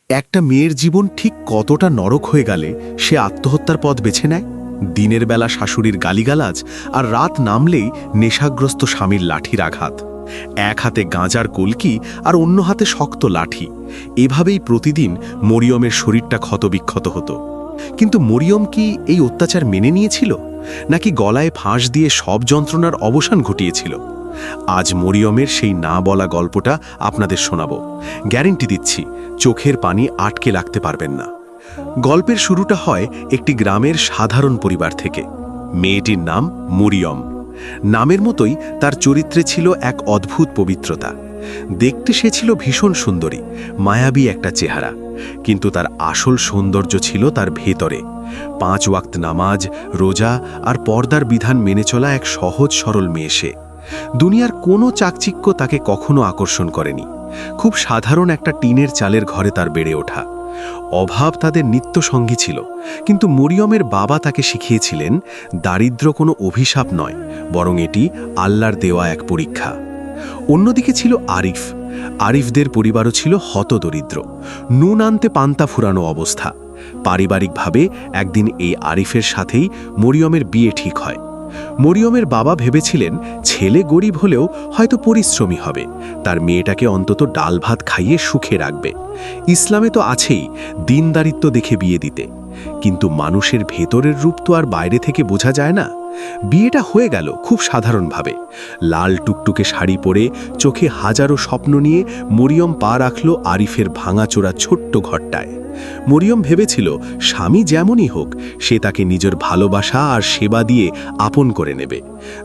একটা মেয়ের জীবন ঠিক কতটা নরক হয়ে গেলে সে আত্মহত্যার পথ বেছে নেয়। দিনের বেলা শাশুড়ির গালিগালাজ আর রাত নামলেই নেশাগ্রস্ত স্বামীর লাঠির আঘাত। এক হাতে গাঁজার কলকি আর অন্য হাতে শক্ত লাঠি। এভাবেই প্রতিদিন মরিয়মের শরীরটা ক্ষতবিক্ষত হতো। কিন্তু মরিয়ম কি এই অত্যাচার মেনে নিয়েছিল, নাকি গলায় ফাঁস দিয়ে সব যন্ত্রণার অবসান ঘটিয়েছিল? আজ মরিয়মের সেই না বলা গল্পটা আপনাদের শোনাব। গ্যারেন্টি দিচ্ছি, চোখের পানি আটকে রাখতে পারবেন না। গল্পের শুরুটা হয় একটি গ্রামের সাধারণ পরিবার থেকে। মেয়েটির নাম মরিয়ম। নামের মতোই তার চরিত্রে ছিল এক অদ্ভুত পবিত্রতা। দেখতে সে ছিল ভীষণ সুন্দরী, মায়াবী একটা চেহারা। কিন্তু তার আসল সৌন্দর্য ছিল তার ভেতরে। 5 ওয়াক্ত নামাজ, রোজা আর পর্দার বিধান মেনে চলা এক সহজ সরল মেয়ে সে। দুনিয়ার কোনো চাকচিক্য তাকে কখনো আকর্ষণ করেনি। খুব সাধারণ একটা টিনের চালের ঘরে তার বেড়ে ওঠা। অভাব তাদের নিত্য সঙ্গী ছিল, কিন্তু মরিয়মের বাবা তাকে শিখিয়েছিলেন দারিদ্র কোনো অভিশাপ নয়, বরং এটি আল্লাহর দেওয়া এক পরীক্ষা। অন্যদিকে ছিল আরিফ। আরিফদের পরিবারও ছিল হতদরিদ্র, নুন আনতে পান্তা ফুরানো অবস্থা। পারিবারিকভাবে একদিন এই আরিফের সাথেই মরিয়মের বিয়ে ঠিক হয়। মরিয়মের বাবা ভেবেছিলেন ছেলে গরিব হলেও হয়তো পরিশ্রমী হবে, তার মেয়েটাকে অন্তত ডাল ভাত খাইয়ে সুখে রাখবে। ইসলামে তো আছেই দিনদারিত্ব দেখে বিয়ে দিতে। কিন্তু মানুষের ভেতরের রূপ তো আর বাইরে থেকে বোঝা যায় না। বিয়েটা হয়ে গেল খুব সাধারণভাবে। লাল টুকটুকে শাড়ি পরে চোখে হাজারো স্বপ্ন নিয়ে মরিয়ম পা রাখল আরিফের ভাঙাচোরা ছোট্ট ঘরটায়। মরিয়ম ভেবেছিল স্বামী যেমনই হোক, সে তাকে নিজের ভালোবাসা আর সেবা দিয়ে আপন করে নেবে।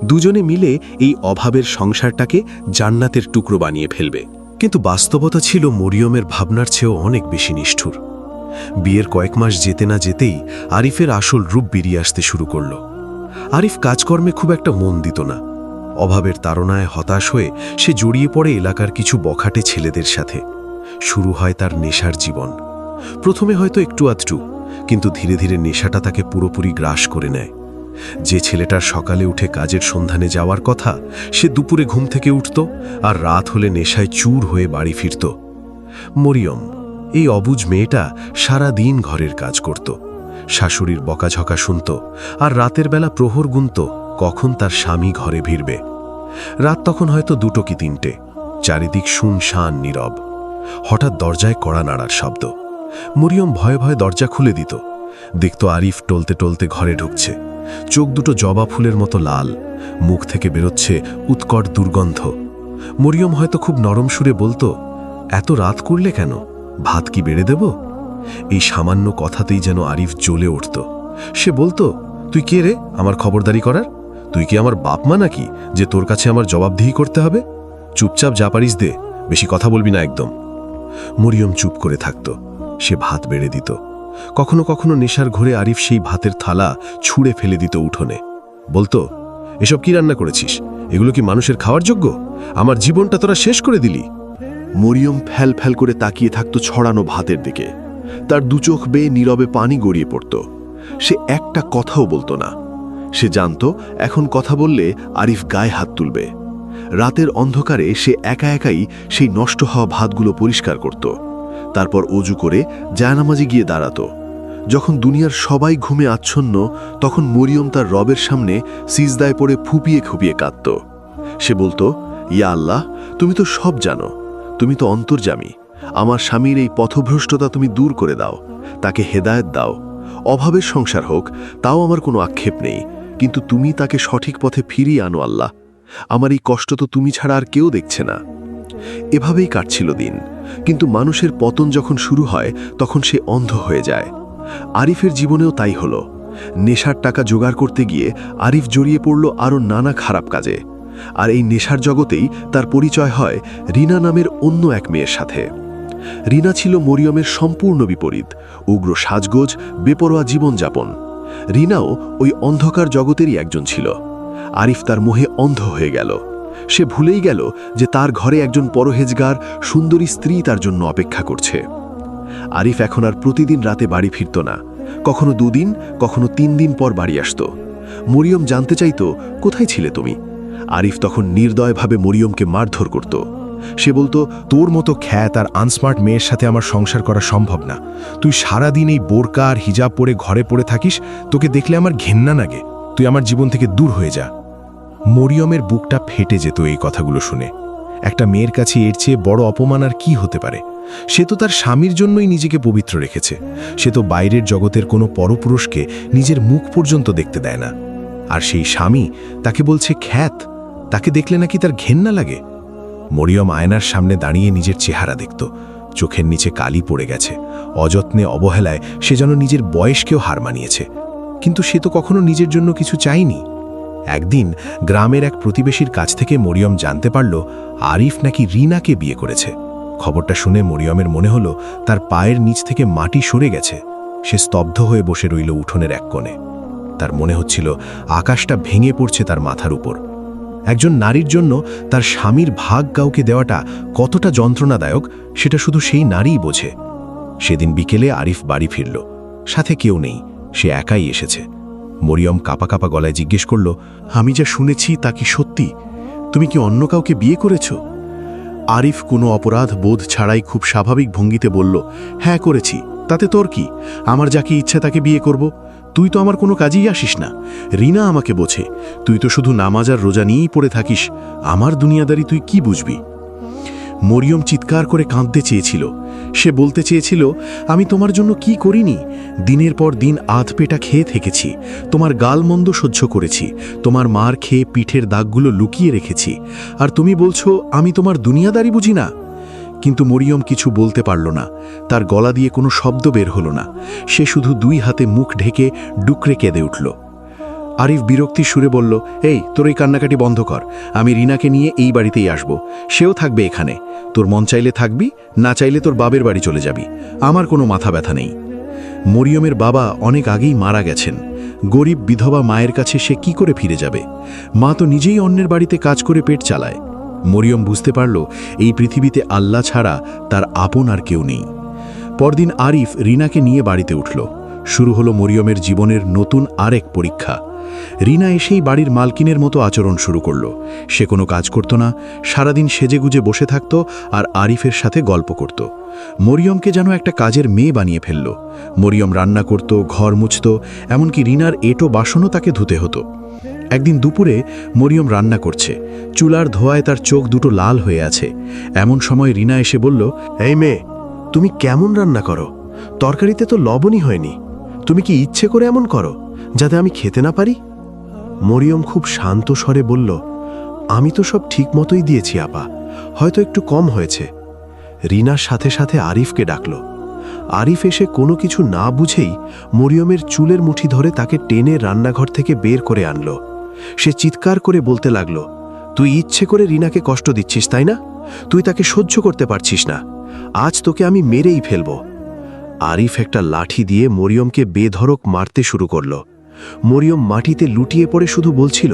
দুজনে মিলে এই অভাবের সংসারটাকে জান্নাতের টুকরো বানিয়ে ফেলবে। কিন্তু বাস্তবতা ছিল মরিয়মের ভাবনার চেয়েও অনেক বেশি নিষ্ঠুর। বিয়ের কয়েক মাস যেতে না যেতেই আরিফের আসল রূপ বেরিয়ে আসতে শুরু করল। আরিফ কাজকর্মে খুব একটা মন দিত না। অভাবের তাড়নায় হতাশ হয়ে সে জড়িয়ে পড়ে এলাকার কিছু বখাটে ছেলেদের সাথে। শুরু হয় তার নেশার জীবন। প্রথমে হয়তো একটু আধটু, কিন্তু ধীরে ধীরে নেশাটা তাকে পুরোপুরি গ্রাস করে নেয়। যে ছেলেটার সকালে উঠে কাজের সন্ধানে যাওয়ার কথা, সে দুপুরে ঘুম থেকে উঠত আর রাত হলে নেশায় চুর হয়ে বাড়ি ফিরত। মরিয়ম, এই অবুঝ মেয়েটা সারা দিন ঘরের কাজ করত, শাশুড়ির বকাঝকা শুনত আর রাতের বেলা প্রহর গুনত কখন তার স্বামী ঘরে ভিড়বে। রাত তখন হয়তো 2টো কি 3টে। চারিদিক শুনশান নীরব। হঠাৎ দরজায় কড়া নাড়ার শব্দ। মরিয়ম ভয়ে ভয়ে দরজা খুলে দিত। দেখত আরিফ টলতে টলতে ঘরে ঢুকছে। চোখ দুটো জবা ফুলের মতো লাল, মুখ থেকে বেরোচ্ছে উৎকট দুর্গন্ধ। মরিয়ম হয়তো খুব নরম সুরে বলতো, এত রাত করলে কেন? ভাত কি বেড়ে দেব? এই সামান্য কথাতেই যেন আরিফ জ্বলে উঠত। সে বলতো, তুই কে রে আমার খবরদারি করার? তুই কি আমার বাপ মা নাকি যে তোর কাছে আমার জবাবদিহি করতে হবে? চুপচাপ যা পারিস দে, বেশি কথা বলবি না একদম। মরিয়ম চুপ করে থাকত। সে ভাত বেড়ে দিত। কখনো কখনো নেশার ঘরে আরিফ সেই ভাতের থালা ছুঁড়ে ফেলে দিত উঠোনে। বলতো, এসব কি রান্না করেছিস? এগুলো কি মানুষের খাওয়ার যোগ্য? আমার জীবনটা তোরা শেষ করে দিলি। মরিয়ম ফ্যাল ফ্যাল করে তাকিয়ে থাকত ছড়ানো ভাতের দিকে। তার 2 চোখ বেয়ে নীরবে পানি গড়িয়ে পড়ত। সে একটা কথাও বলতো না। সে জানত এখন কথা বললে আরিফ গায়ে হাত তুলবে। রাতের অন্ধকারে সে একা একাই সেই নষ্ট হওয়া ভাতগুলো পরিষ্কার করত। তারপর অজু করে জায়নামাজে গিয়ে দাঁড়াত। যখন দুনিয়ার সবাই ঘুমে আচ্ছন্ন, তখন মরিয়ম তার রবের সামনে সিজদায় পড়ে ফুপিয়ে খুপিয়ে কাঁদত। সে বলতো, ইয়া আল্লাহ, তুমি তো সব জানো, তুমি তো অন্তর্যামী। আমার স্বামীর এই পথভ্রষ্টতা তুমি দূর করে দাও, তাকে হেদায়েত দাও। অভাবের সংসার হোক, তাও আমার কোনো আক্ষেপ নেই, কিন্তু তুমি তাকে সঠিক পথে ফিরিয়ে আনো আল্লাহ। আমার এই কষ্ট তো তুমি ছাড়া আর কেউ দেখছে না। এভাবেই কাটছিল দিন। কিন্তু মানুষের পতন যখন শুরু হয়, তখন সে অন্ধ হয়ে যায়। আরিফের জীবনেও তাই হলো। নেশার টাকা জোগাড় করতে গিয়ে আরিফ জড়িয়ে পড়ল আরও নানা খারাপ কাজে। আর এই নেশার জগতেই তার পরিচয় হয় রিনা নামের অন্য এক মেয়ের সাথে। রিনা ছিল মরিয়মের সম্পূর্ণ বিপরীত। উগ্র সাজগোজ, বেপরোয়া জীবনযাপন। রিনাও ওই অন্ধকার জগতেরই একজন ছিল। আরিফ তার মোহে অন্ধ হয়ে গেল। সে ভুলেই গেল যে তার ঘরে একজন পরহেজগার সুন্দরী স্ত্রী তার জন্য অপেক্ষা করছে। আরিফ এখন আর প্রতিদিন রাতে বাড়ি ফিরত না। কখনো 2 দিন, কখনো 3 দিন পর বাড়ি আসত। মরিয়ম জানতে চাইত, কোথায় ছিলে তুমি? আরিফ তখন নির্দয়ভাবে মরিয়মকে মারধর করত। সে বলতো, তোর মতো খ্যাত আর আনস্মার্ট মেয়ের সাথে আমার সংসার করা সম্ভব না। তুই সারাদিন এই বোরকা আর হিজাব পরে ঘরে পড়ে থাকিস, তোকে দেখলে আমার ঘেন্না লাগে। তুই আমার জীবন থেকে দূর হয়ে যা। মরিয়মের বুকটা ফেটে যেত এই কথাগুলো শুনে। একটা মেয়ের কাছে এর চেয়ে বড় অপমান আর কি হতে পারে? সে তো তার স্বামীর জন্যই নিজেকে পবিত্র রেখেছে। সে তো বাইরের জগতের কোনো পরপুরুষকে নিজের মুখ পর্যন্ত দেখতে দেয় না। আর সেই স্বামী তাকে বলছে খ্যাত, তাকে দেখলে নাকি তার ঘেন্না লাগে। মরিয়ম আয়নার সামনে দাঁড়িয়ে নিজের চেহারা দেখত। চোখের নিচে কালি পড়ে গেছে। অযত্নে অবহেলায় সে যেন নিজের বয়সকেও হার মানিয়েছে। কিন্তু সে তো কখনো নিজের জন্য কিছু চায়নি। একদিন গ্রামের এক প্রতিবেশীর কাছ থেকে মরিয়ম জানতে পারল আরিফ নাকি রিনাকে বিয়ে করেছে। খবরটা শুনে মরিয়মের মনে হলো তার পায়ের নিচ থেকে মাটি সরে গেছে। সে স্তব্ধ হয়ে বসে রইল উঠোনের এক কোণে। তার মনে হচ্ছিল আকাশটা ভেঙে পড়ছে তার মাথার উপর। একজন নারীর জন্য তার স্বামীর ভাগ কাউকে দেওয়াটা কতটা যন্ত্রণাদায়ক সেটা শুধু সেই নারীই বোঝে। সেদিন বিকেলে আরিফ বাড়ি ফিরল। সাথে কেউ নেই, সে একাই এসেছে। মরিয়ম কাঁপা কাঁপা গলায় জিজ্ঞেস করল, আমি যা শুনেছি তা কি সত্যি? তুমি কি অন্য কাউকে বিয়ে করেছ? আরিফ কোনো অপরাধ বোধ ছাড়াই খুব স্বাভাবিক ভঙ্গিতে বলল, হ্যাঁ করেছি। তাতে তোর কি? আমার যাকে ইচ্ছা তাকে বিয়ে করব। তুই তো আমার কোনো কাজেই আসিস না। রিনা আমাকে বোঝে। তুই তো শুধু নামাজ আর রোজা নিয়েই পড়ে থাকিস। আমার দুনিয়াদারি তুই কি বুঝবি? মরিয়ম চিৎকার করে কাঁদতে চেয়েছিল। সে বলতে চেয়েছিল, আমি তোমার জন্য কি করিনি? দিনের পর দিন আধপেটা খেয়ে থেকেছি, তোমার গালমন্দ সহ্য করেছি, তোমার মার খেয়ে পিঠের দাগগুলো লুকিয়ে রেখেছি, আর তুমি বলছো আমি তোমার দুনিয়াদারি বুঝি না? কিন্তু মরিয়ম কিছু বলতে পারল না। তার গলা দিয়ে কোনো শব্দ বের হলো না। সে শুধু দুই হাতে মুখ ঢেকে ডুকরে কেঁদে উঠল। আরিফ বিরক্তির সুরে বলল, এই তোর এই কান্নাকাটি বন্ধ কর। আমি রিনাকে নিয়ে এই বাড়িতেই আসব। সেও থাকবে এখানে। তোর মন চাইলে থাকবি, না চাইলে তোর বাবের বাড়ি চলে যাবি। আমার কোনো মাথা ব্যথা নেই। মরিয়মের বাবা অনেক আগেই মারা গেছেন। গরিব বিধবা মায়ের কাছে সে কি করে ফিরে যাবে? মা তো নিজেই অন্যের বাড়িতে কাজ করে পেট চালায়। মরিয়ম বুঝতে পারল এই পৃথিবীতে আল্লাহ ছাড়া তার আপন আর কেউ নেই। পরদিন আরিফ রিনাকে নিয়ে বাড়িতে উঠল। শুরু হলো মরিয়মের জীবনের নতুন আরেক পরীক্ষা। রিনা এসেই বাড়ির মালকিনের মতো আচরণ শুরু করল। সে কোনো কাজ করত না, সারাদিন সেজেগুজে বসে থাকত আর আরিফের সাথে গল্প করত। মরিয়মকে যেন একটা কাজের মেয়ে বানিয়ে ফেলল। মরিয়ম রান্না করত, ঘর মুছত, এমনকি রিনার এঁটো বাসনও তাকে ধুতে হতো। একদিন দুপুরে মরিয়ম রান্না করছে। চুলার ধোঁয়ায় তার চোখ দুটো লাল হয়ে আছে। এমন সময় রিনা এসে বলল, এই মেয়ে, তুমি কেমন রান্না করো? তরকারিতে তো লবণই হয়নি। তুমি কি ইচ্ছে করে এমন করো যাতে আমি খেতে না পারি? মরিয়ম খুব শান্ত স্বরে বলল, আমি তো সব ঠিক মতোই দিয়েছি আপা, হয়তো একটু কম হয়েছে। রিনার সাথে সাথে আরিফকে ডাকল। আরিফ এসে কোনো কিছু না বুঝেই মরিয়মের চুলের মুঠি ধরে তাকে টেনে রান্নাঘর থেকে বের করে আনল। সে চিৎকার করে বলতে লাগল, তুই ইচ্ছে করে রিনাকে কষ্ট দিচ্ছিস, তাই না? তুই তাকে সহ্য করতে পারছিস না। আজ তোকে আমি মেরেই ফেলব। আরিফ একটা লাঠি দিয়ে মরিয়মকে বেধড়ক মারতে শুরু করল। মরিয়ম মাটিতে লুটিয়ে পড়ে শুধু বলছিল,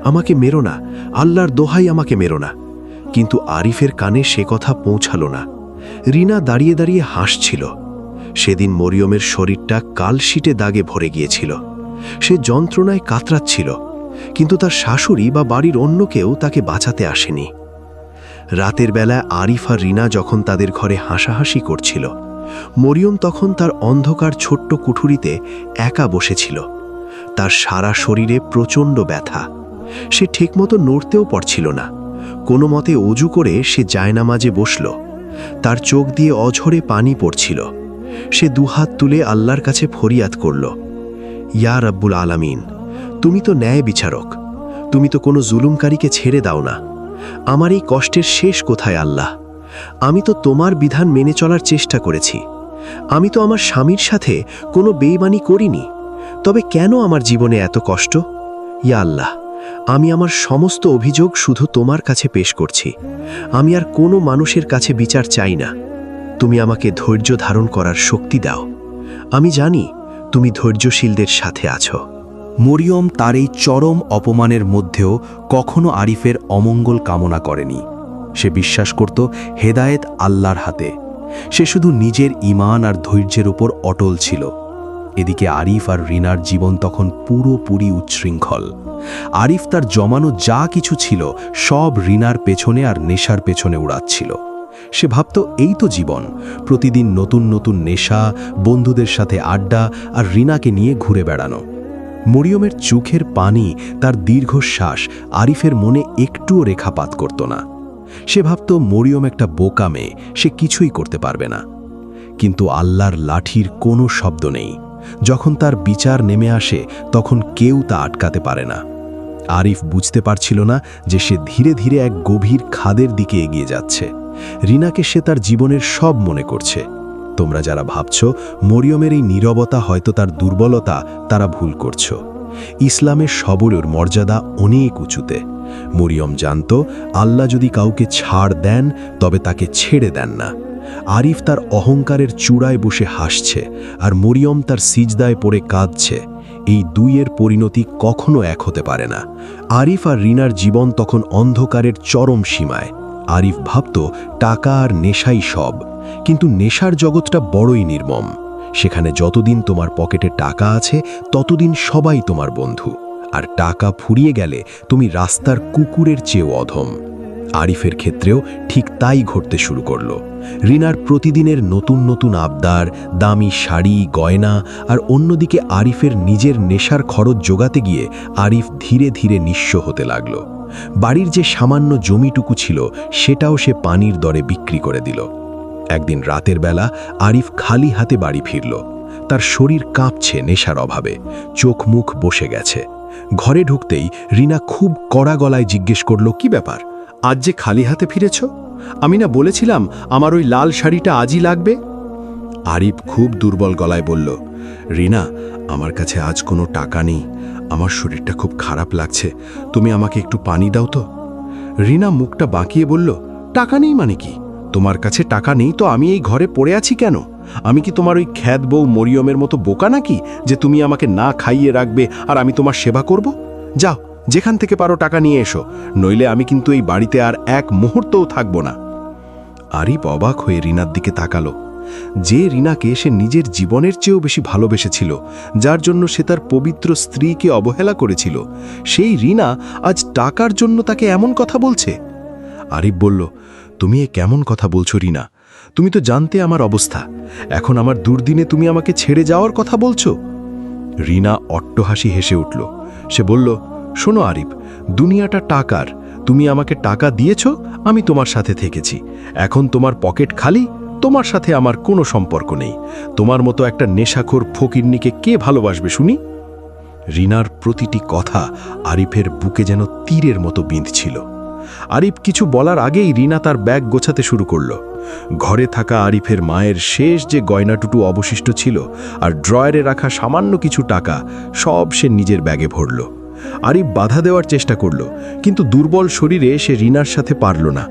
আমাকে মেরো না, আল্লাহর দোহাই আমাকে মেরো না। কিন্তু আরিফের কানে সে কথা পৌঁছালো না। রিনা দাঁড়িয়ে দাঁড়িয়ে হাসছিল। সেদিন মরিয়মের শরীরটা কালশিটে দাগে ভরে গিয়েছিল। সে যন্ত্রণায় কাতরাচ্ছিল, কিন্তু তার শাশুড়ি বা বাড়ির অন্য কেউ তাকে বাঁচাতে আসেনি। রাতের বেলায় আরিফ আর রিনা যখন তাদের ঘরে হাসাহাসি করছিল, মরিয়ম তখন তার অন্ধকার ছোট্ট কুঠুরিতে একা বসেছিল। তার সারা শরীরে প্রচণ্ড ব্যথা। সে ঠিকমতো নড়তেও পারছিল না। কোনো মতে অজু করে সে জায়নামাজে বসল। তার চোখ দিয়ে অঝরে পানি পড়ছিল। সে দুহাত তুলে আল্লাহর কাছে ফরিয়াদ করল, ইয়া রাব্বুল আলামিন, তুমি তো ন্যায় বিচারক। তুমি তো কোনো জুলুমকারীকে ছেড়ে দাও না। আমার এই কষ্টের শেষ কোথায় আল্লাহ? আমি তো তোমার বিধান মেনে চলার চেষ্টা করেছি। আমি তো আমার স্বামীর সাথে কোনো বেইমানি করিনি। তবে কেন আমার জীবনে এত কষ্ট? ইয়া আল্লাহ, আমি আমার সমস্ত অভিযোগ শুধু তোমার কাছে পেশ করছি। আমি আর কোনো মানুষের কাছে বিচার চাই না। তুমি আমাকে ধৈর্য ধারণ করার শক্তি দাও। আমি জানি তুমি ধৈর্যশীলদের সাথে আছো। মরিয়ম তার এই চরম অপমানের মধ্যেও কখনো আরিফের অমঙ্গল কামনা করেনি। সে বিশ্বাস করত হেদায়েত আল্লাহর হাতে। সে শুধু নিজের ঈমান আর ধৈর্যের উপর অটল ছিল। এদিকে আরিফ আর রিনার জীবন তখন পুরোপুরি উচ্ছৃঙ্খল। আরিফ তার জমানো যা কিছু ছিল সব রিনার পেছনে আর নেশার পেছনে উড়াচ্ছিল। সে ভাবত এই তো জীবন, প্রতিদিন নতুন নতুন নেশা, বন্ধুদের সাথে আড্ডা আর রিনাকে নিয়ে ঘুরে বেড়ানো। মরিয়মের চোখের পানি, তার দীর্ঘশ্বাস আরিফের মনে একটুও রেখাপাত করত না। সে ভাবত মরিয়ম একটা বোকা মেয়ে, সে কিছুই করতে পারবে না। কিন্তু আল্লাহর লাঠির কোনো শব্দ নেই। যখন তার বিচার নেমে আসে তখন কেউ তা আটকাতে পারে না। আরিফ বুঝতে পারছিল না যে সে ধীরে ধীরে এক গভীর খাদের দিকে এগিয়ে যাচ্ছে। রিনাকে সে তার জীবনের সব মনে করছে। তোমরা যারা ভাবছ মরিয়মের এই নীরবতা হয়তো তার দুর্বলতা, তারা ভুল করছ। ইসলামের সবরের মর্যাদা অনেক উঁচুতে। মরিয়ম জানত আল্লাহ যদি কাউকে ছাড় দেন তবে তাকে ছেড়ে দেন না। আরিফ তার অহংকারের চূড়ায় বসে হাসছে আর মরিয়ম তার সিজদায় পড়ে কাঁদছে। এই দুইয়ের পরিণতি কখনো এক হতে পারে না। আরিফ আর রিনার জীবন তখন অন্ধকারের চরম সীমায়। আরিফ ভাবত টাকা আর নেশাই সব, কিন্তু নেশার জগৎটা বড়ই নির্মম। সেখানে যতদিন তোমার পকেটে টাকা আছে ততদিন সবাই তোমার বন্ধু, আর টাকা ফুরিয়ে গেলে তুমি রাস্তার কুকুরের চেয়েও অধম। আরিফের ক্ষেত্রেও ঠিক তাই ঘটতে শুরু করল। রিনার প্রতিদিনের নতুন নতুন আবদার, দামি শাড়ি, গয়না, আর অন্যদিকে আরিফের নিজের নেশার খরচ জোগাতে গিয়ে আরিফ ধীরে ধীরে নিঃস্ব হতে লাগল। বাড়ির যে সামান্য জমিটুকু ছিল সেটাও সে পানির দরে বিক্রি করে দিল। একদিন রাতের বেলা আরিফ খালি হাতে বাড়ি ফিরল। তার শরীর কাঁপছে নেশার অভাবে, চোখ মুখ বসে গেছে। ঘরে ঢুকতেই রিনা খুব কড়া গলায় জিজ্ঞেস করল, কি ব্যাপার, আজ যে খালি হাতে ফিরেছ? আমি না বলেছিলাম আমার ওই লাল শাড়িটা আজই লাগবে? আরিফ খুব দুর্বল গলায় বলল, রিনা, আমার কাছে আজ কোনো টাকা নেই, আমার শরীরটা খুব খারাপ লাগছে, তুমি আমাকে একটু পানি দাও তো। রিনা মুখটা বাঁকিয়ে বলল, টাকা নেই মানে কি? তোমার কাছে টাকা নেই তো আমি এই ঘরে পড়ে আছি কেন? আমি কি তোমার ওই খ্যাত বউ মরিয়মের মতো বোকা নাকি যে তুমি আমাকে না খাইয়ে রাখবে আর আমি তোমার সেবা করব? যাও, যেখান থেকে পারো টাকা নিয়ে এসো, নইলে আমি কিন্তু এই বাড়িতে আর এক মুহূর্তও থাকব না। আরিফ অবাক হয়ে রিনার দিকে তাকালো। যে রিনাকে সে নিজের জীবনের চেয়েও বেশি ভালোবেসেছিল, যার জন্য সে তার পবিত্র স্ত্রীকে অবহেলা করেছিল, সেই রিনা আজ টাকার জন্য তাকে এমন কথা বলছে। আরিফ বলল, তুমি এ কেমন কথা বলছো রিনা? তুমি তো জানতে আমার অবস্থা, এখন আমার দুর্দিনে তুমি আমাকে ছেড়ে যাওয়ার কথা বলছো? রিনা অট্টহাসি হেসে উঠল। সে বলল, শোনো আরিফ, দুনিয়াটা টাকার, তুমি আমাকে টাকা দিয়েছ, আমি তোমার সাথে থেকেছি, এখন তোমার পকেট খালি, তোমার সাথে আমার কোনো সম্পর্ক নেই। তোমার মতো একটা নেশাখোর ফকিরনিকে কে ভালোবাসবে শুনি? রিনার প্রতিটি কথা আরিফের বুকে যেন তীরের মতো বিঁধছিল। আরিফ কিছু বলার আগেই রিনা তার ব্যাগ গোছাতে শুরু করল। ঘরে থাকা আরিফের মায়ের শেষ যে গয়নাটুকু অবশিষ্ট ছিল আর ড্রয়ারে রাখা সামান্য কিছু টাকা, সব সে নিজের ব্যাগে ভরল। আরিফ বাধা দেওয়ার চেষ্টা করল, কিন্তু দুর্বল শরীরে সে রিনার সাথে পারল না।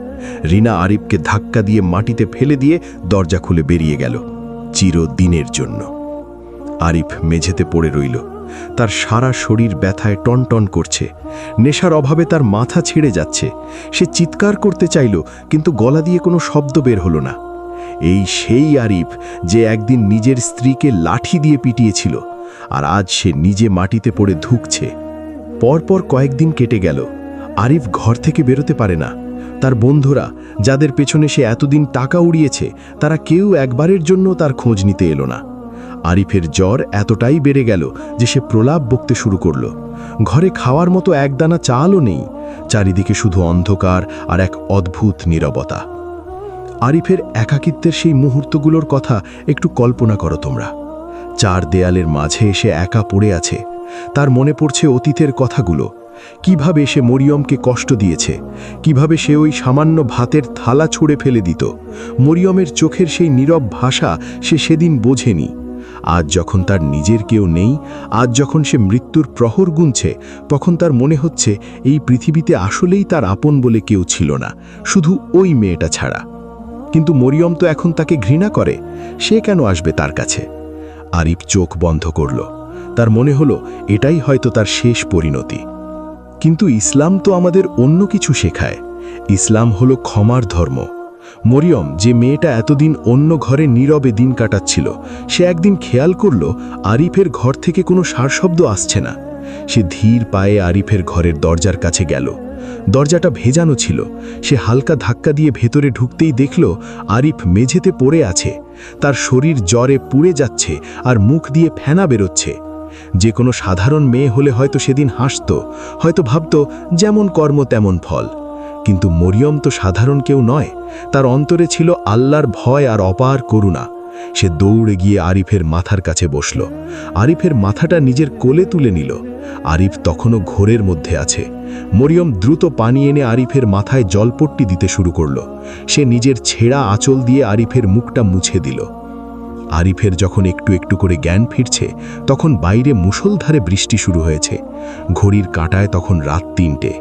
রিনা আরিফকে ধাক্কা দিয়ে মাটিতে ফেলে দিয়ে দরজা খুলে বেরিয়ে গেল, চিরদিনের জন্য। আরিফ মেঝেতে পড়ে রইল। তার সারা শরীর ব্যথায় টনটন করছে। নেশার অভাবে তার মাথা ছেড়ে যাচ্ছে। সে চিৎকার করতে চাইল, কিন্তু গলা দিয়ে কোনো শব্দ বের হলো না। এই সেই আরিফ যে একদিন নিজের স্ত্রীকে লাঠি দিয়ে পিটিয়েছিল, আর আজ সে নিজে মাটিতে পড়ে ধুঁকছে। পরপর কয়েকদিন কেটে গেল। আরিফ ঘর থেকে বেরোতে পারে না। তার বন্ধুরা, যাদের পেছনে সে এতদিন টাকা উড়িয়েছে, তারা কেউ একবারের জন্য তার খোঁজ নিতে এলো না। আরিফের জ্বর এতটাই বেড়ে গেল যে সে প্রলাপ বকতে শুরু করল। ঘরে খাওয়ার মতো একদানা চালও নেই। চারিদিকে শুধু অন্ধকার আর এক অদ্ভুত নীরবতা। আরিফের একাকিত্বের সেই মুহূর্তগুলোর কথা একটু কল্পনা করো তোমরা। চার দেয়ালের মাঝে এসে একা পড়ে আছে। তার মনে পড়ছে অতীতের কথাগুলো, কিভাবে সে মরিয়মকে কষ্ট দিয়েছে, কিভাবে সে ওই সামান্য ভাতের থালা ছুঁড়ে ফেলে দিত। মরিয়মের চোখের সেই নীরব ভাষা সে সেদিন বোঝেনি। আজ যখন তার নিজের কেউ নেই, আজ যখন সে মৃত্যুর প্রহর গুনছে, তখন তার মনে হচ্ছে এই পৃথিবীতে আসলেই তার আপন বলে কেউ ছিল না, শুধু ওই মেয়েটা ছাড়া। কিন্তু মরিয়ম তো এখন তাকে ঘৃণা করে, সে কেন আসবে তার কাছে? আরিফ চোখ বন্ধ করল। তার মনে হলো এটাই হয়তো তার শেষ পরিণতি। কিন্তু ইসলাম তো আমাদের অন্য কিছু শেখায়। ইসলাম হলো ক্ষমার ধর্ম। মরিয়ম, যে মেয়েটা এতদিন অন্য ঘরে নীরবে দিন কাটাচ্ছিল, সে একদিন খেয়াল করল আরিফের ঘর থেকে কোনো সারশব্দ আসছে না। সে ধীর পায়ে আরিফের ঘরের দরজার কাছে গেল। দরজাটা ভেজানো ছিল। সে হালকা ধাক্কা দিয়ে ভেতরে ঢুকতেই দেখল আরিফ মেঝেতে পড়ে আছে। তার শরীর জ্বরে পুড়ে যাচ্ছে আর মুখ দিয়ে ফেনা বেরোচ্ছে। যে কোনো সাধারণ মেয়ে হলে হয়তো সেদিন হাসত, হয়তো ভাবত যেমন কর্ম তেমন ফল। কিন্তু মরিয়ম তো সাধারণ কেউ নয়। তার অন্তরে ছিল আল্লাহর ভয় আর অপার করুণা। সে দৌড়ে গিয়ে আরিফের মাথার কাছে বসল। আরিফের মাথাটা নিজের কোলে তুলে নিল। আরিফ তখনও ঘোরের মধ্যে আছে। মরিয়ম দ্রুত পানি এনে আরিফের মাথায় জলপট্টি দিতে শুরু করল। সে নিজের ছেঁড়া আঁচল দিয়ে আরিফের মুখটা মুছে দিল। আরিফের যখন একটু একটু করে জ্ঞান ফিরছে, তখন বাইরে মুষলধারে বৃষ্টি শুরু হয়েছে। ঘড়ির কাঁটায় তখন রাত ৩টে।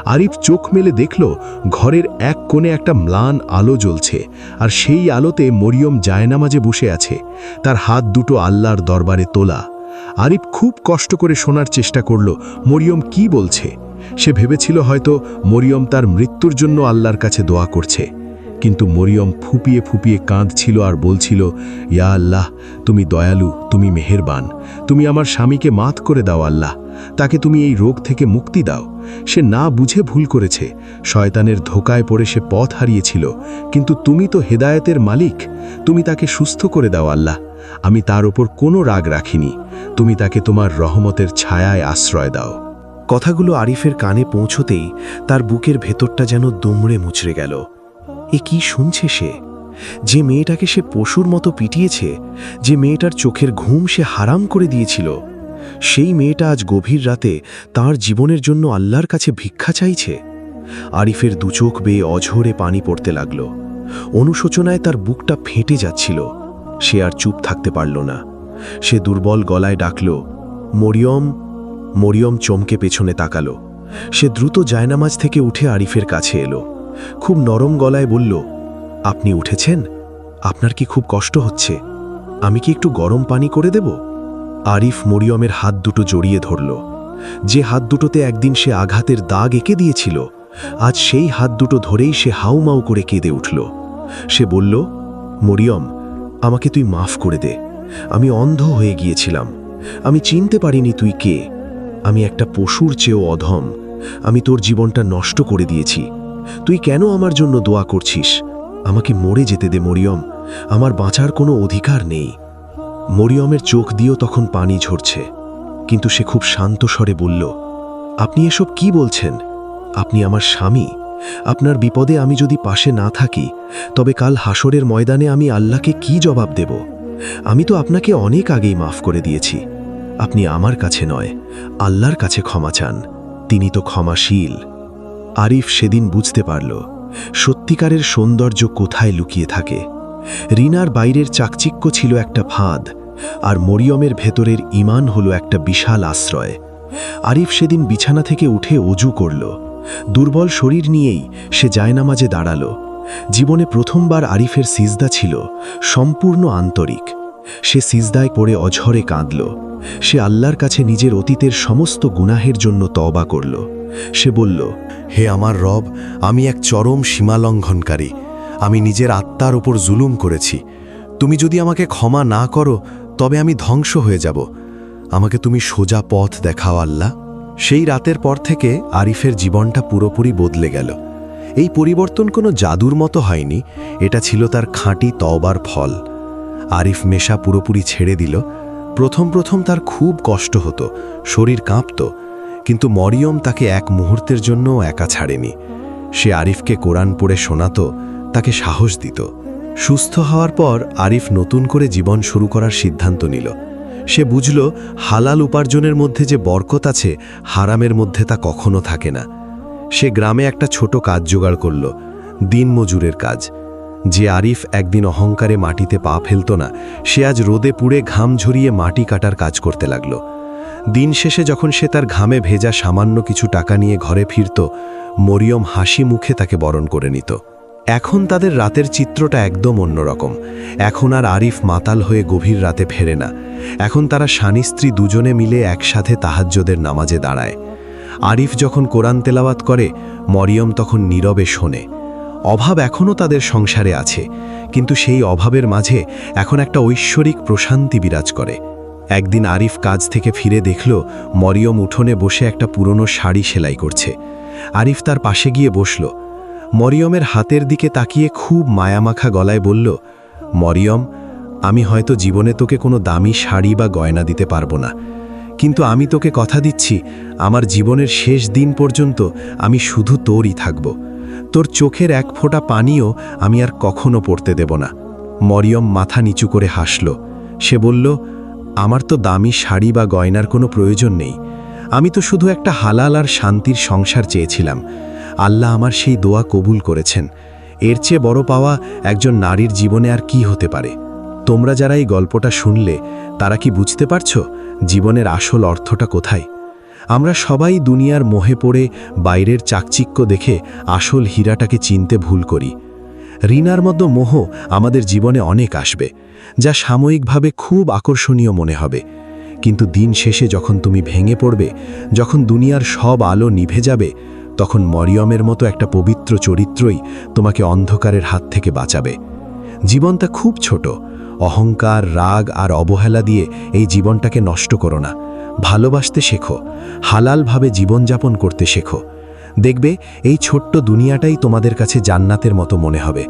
আরিফ চোখ মেলে দেখল ঘরের এক কোণে একটা ম্লান আলো জ্বলছে, আর সেই আলোতে মরিয়ম জায়নামাজে বসে আছে, তার হাত দুটো আল্লাহর দরবারে তোলা। আরিফ খুব কষ্ট করে শোনার চেষ্টা করল মরিয়ম কি বলছে। সে ভেবেছিল হয়তো মরিয়ম তার মৃত্যুর জন্য আল্লাহর কাছে দোয়া করছে। কিন্তু মরিয়ম ফুপিয়ে ফুপিয়ে কাঁদছিল আর বলছিল, ইয়া আল্লাহ, তুমি দয়ালু, তুমি মেহেরবান, তুমি আমার স্বামীকে মাফ করে দাও আল্লাহ, তাকে তুমি এই রোগ থেকে মুক্তি দাও। সে না বুঝে ভুল করেছে, শয়তানের ধোকায় পড়ে সে পথ হারিয়েছিল, কিন্তু তুমি তো হেদায়েতের মালিক, তুমি তাকে সুস্থ করে দাও আল্লাহ। আমি তার ওপর কোনো রাগ রাখিনি, তুমি তাকে তোমার রহমতের ছায়ায় আশ্রয় দাও। কথাগুলো আরিফের কানে পৌঁছতেই তার বুকের ভেতরটা যেন দুমড়ে মুচড়ে গেল। এ কি শুনছে সে? যে মেয়েটাকে সে পশুর মতো পিটিয়েছে, যে মেয়েটার চোখের ঘুম সে হারাম করে দিয়েছিল, সেই মেয়েটা আজ গভীর রাতে তার জীবনের জন্য আল্লাহর কাছে ভিক্ষা চাইছে। আরিফের দুচোখ বেয়ে অঝরে পানি পড়তে লাগল। অনুশোচনায় তার বুকটা ফেটে যাচ্ছিল। সে আর চুপ থাকতে পারল না। সে দুর্বল গলায় ডাকল, মরিয়ম। মরিয়ম চমকে পেছনে তাকালো। সে দ্রুত জায়নামাজ থেকে উঠে আরিফের কাছে এলো। খুব নরম গলায় বলল, আপনি উঠেছেন? আপনার কি খুব কষ্ট হচ্ছে? আমি কি একটু গরম পানি করে দেব? আরিফ মরিয়মের হাত দুটো জড়িয়ে ধরল। যে হাত দুটোতে একদিন সে আঘাতের দাগ এঁকে দিয়েছিল, আজ সেই হাত দুটো ধরেই সে হাউমাউ করে কেঁদে উঠল। সে বলল, মরিয়ম, আমাকে তুই মাফ করে দে। আমি অন্ধ হয়ে গিয়েছিলাম। আমি চিনতে পারিনি তুই কে। আমি একটা পশুর চেয়েও অধম। আমি তোর জীবনটা নষ্ট করে দিয়েছি। তুই কেন আমার জন্য দোয়া করছিস? আমাকে মরে যেতে দে মরিয়ম, আমার বাঁচার কোনো অধিকার নেই। মরিয়মের চোখ দিয়েও তখন পানি ঝরছে, কিন্তু সে খুব শান্ত স্বরে বলল, আপনি এসব কি বলছেন? আপনি আমার স্বামী। আপনার বিপদে আমি যদি পাশে না থাকি, তবে কাল হাসরের ময়দানে আমি আল্লাহকে কি জবাব দেব? আমি তো আপনাকে অনেক আগেই মাফ করে দিয়েছি। আপনি আমার কাছে নয়, আল্লাহর কাছে ক্ষমা চান, তিনি তো ক্ষমাশীল। আরিফ সেদিন বুঝতে পারল সত্যিকারের সৌন্দর্য কোথায় লুকিয়ে থাকে। রিনার বাইরের চাকচিক্য ছিল একটা ফাঁদ, আর মরিয়মের ভেতরের ঈমান হলো একটা বিশাল আশ্রয়। আরিফ সেদিন বিছানা থেকে উঠে অজু করল। দুর্বল শরীর নিয়েই সে জায়নামাজে দাঁড়াল। জীবনে প্রথমবার আরিফের সিজদা ছিল সম্পূর্ণ আন্তরিক। সে সিজদায় পড়ে অঝরে কাঁদল। সে আল্লাহর কাছে নিজের অতীতের সমস্ত গুনাহের জন্য তওবা করল। সে বলল, হে আমার রব, আমি এক চরম সীমালঙ্ঘনকারী। আমি নিজের আত্মার ওপর জুলুম করেছি। তুমি যদি আমাকে ক্ষমা না করো, তবে আমি ধ্বংস হয়ে যাব। আমাকে তুমি সোজা পথ দেখাও আল্লাহ। সেই রাতের পর থেকে আরিফের জীবনটা পুরোপুরি বদলে গেল। এই পরিবর্তন কোনো জাদুর মতো হয়নি, এটা ছিল তার খাঁটি তওবার ফল। আরিফ নেশা পুরোপুরি ছেড়ে দিল। প্রথম তার খুব কষ্ট হতো, শরীর কাঁপত, কিন্তু মরিয়ম তাকে এক মুহূর্তের জন্য একা ছাড়েনি। সে আরিফকে কোরআন পড়ে শোনাতো, তাকে সাহস দিত। সুস্থ হওয়ার পর আরিফ নতুন করে জীবন শুরু করার সিদ্ধান্ত নিল। সে বুঝল হালাল উপার্জনের মধ্যে যে বরকত আছে, হারামের মধ্যে তা কখনো থাকে না। সে গ্রামে একটা ছোট কাজ জোগাড় করল, দিনমজুরের কাজ। যে আরিফ একদিন অহংকারে মাটিতে পা ফেলত না, সে আজ রোদে পুড়ে ঘাম ঝরিয়ে মাটি কাটার কাজ করতে লাগল। দিন শেষে যখন সে তার ঘামে ভেজা সামান্য কিছু টাকা নিয়ে ঘরে ফিরত, মরিয়ম হাসি মুখে তাকে বরণ করে নিত। এখন তাদের রাতের চিত্রটা একদম অন্যরকম। এখন আর আরিফ মাতাল হয়ে গভীর রাতে ফেরে না। এখন তারা স্বামী স্ত্রী দুজনে মিলে একসাথে তাহাজ্জুদের নামাজে দাঁড়ায়। আরিফ যখন কোরআন তেলাওয়াত করে, মরিয়ম তখন নীরবে শোনে। অভাব এখনও তাদের সংসারে আছে, কিন্তু সেই অভাবের মাঝে এখন একটা ঐশ্বরিক প্রশান্তি বিরাজ করে। একদিন আরিফ কাজ থেকে ফিরে দেখল মরিয়ম উঠোনে বসে একটা পুরনো শাড়ি সেলাই করছে। আরিফ তার পাশে গিয়ে বসল। মরিয়মের হাতের দিকে তাকিয়ে খুব মায়ামাখা গলায় বলল, মরিয়ম, আমি হয়তো জীবনে তোকে কোনো দামি শাড়ি বা গয়না দিতে পারবো না, কিন্তু আমি তোকে কথা দিচ্ছি আমার জীবনের শেষ দিন পর্যন্ত আমি শুধু তোরই থাকব। তোর চোখের এক ফোঁটা পানিও আমি আর কখনো পড়তে দেব না। মরিয়ম মাথা নিচু করে হাসল। সে বলল, আমার তো দামি শাড়ি বা গয়নার কোনো প্রয়োজন নেই। আমি তো শুধু একটা হালাল আর শান্তির সংসার চেয়েছিলাম। আল্লাহ আমার সেই দোয়া কবুল করেছেন। এর চেয়ে বড় পাওয়া একজন নারীর জীবনে আর কি হতে পারে? তোমরা যারা এই গল্পটা শুনলে তারা কি বুঝতে পারছো জীবনের আসল অর্থটা কোথায়? আমরা সবাই দুনিয়ার মোহে পড়ে বাইরের চাকচিক্য দেখে আসল হীরাটাকে চিনতে ভুল করি। রিনার মতো মোহ আমাদের জীবনে অনেক আসবে, যা সাময়িকভাবে খুব আকর্ষণীয় মনে হবে, কিন্তু দিন শেষে যখন তুমি ভেঙে পড়বে, যখন দুনিয়ার সব আলো নিভে যাবে, তখন মরিয়মের মতো একটা পবিত্র চরিত্রই তোমাকে অন্ধকারের হাত থেকে বাঁচাবে। জীবনটা খুব ছোট। অহংকার, রাগ আর অবহেলা দিয়ে এই জীবনটাকে নষ্ট করো না। ভালোবাসতে শেখো, হালালভাবে জীবনযাপন করতে শেখো। দেখবে এই ছোট্ট দুনিয়াটাই তোমাদের কাছে জান্নাতের মতো মনে হবে।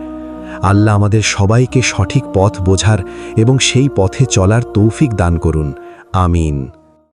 আল্লাহ আমাদের সবাইকে সঠিক পথ বোঝার এবং সেই পথে চলার তৌফিক দান করুন। আমিন।